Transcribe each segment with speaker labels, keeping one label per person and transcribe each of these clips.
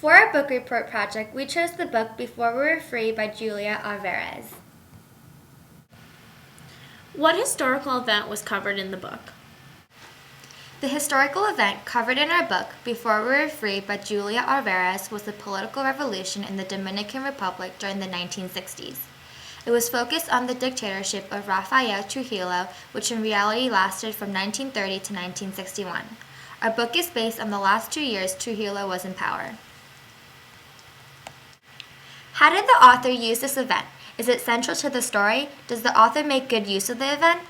Speaker 1: For our book report project, we chose the book Before We Were Free by Julia Alvarez.
Speaker 2: What historical event was covered in the book?
Speaker 1: The historical event covered in our book, Before We Were Free by Julia Alvarez, was the political revolution in the Dominican Republic during the 1960s. It was focused on the dictatorship of Rafael Trujillo, which in reality lasted from 1930 to 1961. Our book is based on the last 2 years Trujillo was in power. How did the author use this event? Is it central to the story? Does the author make good use of the event?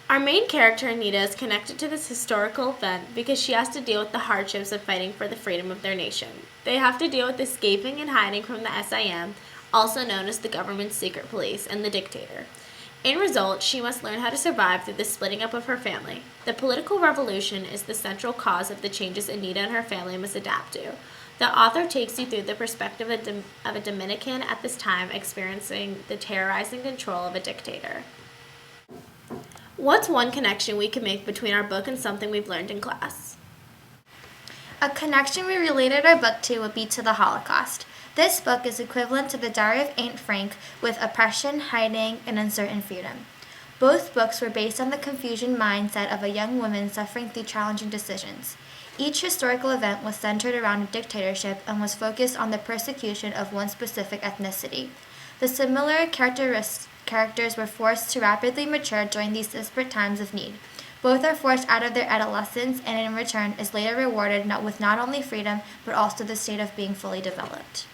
Speaker 2: Our main character, Anita, is connected to this historical event because she has to deal with the hardships of fighting for the freedom of their nation. They have to deal with escaping and hiding from the SIM, also known as the government's secret police, and the dictator. In result, she must learn how to survive through the splitting up of her family. The political revolution is the central cause of the changes Anita and her family must adapt to. The author takes you through the perspective of a Dominican at this time experiencing the terrorizing control of a dictator. What's one connection we can make between our book and something we've learned in class?
Speaker 1: A connection we related our book to would be to the Holocaust. This book is equivalent to the Diary of Anne Frank with oppression, hiding, and uncertain freedom. Both books were based on the confusion mindset of a young woman suffering through challenging decisions. Each historical event was centered around a dictatorship and was focused on the persecution of one specific ethnicity. The similar characters were forced to rapidly mature during these desperate times of need. Both are forced out of their adolescence and in return is later rewarded with not only freedom but also the state of being fully developed.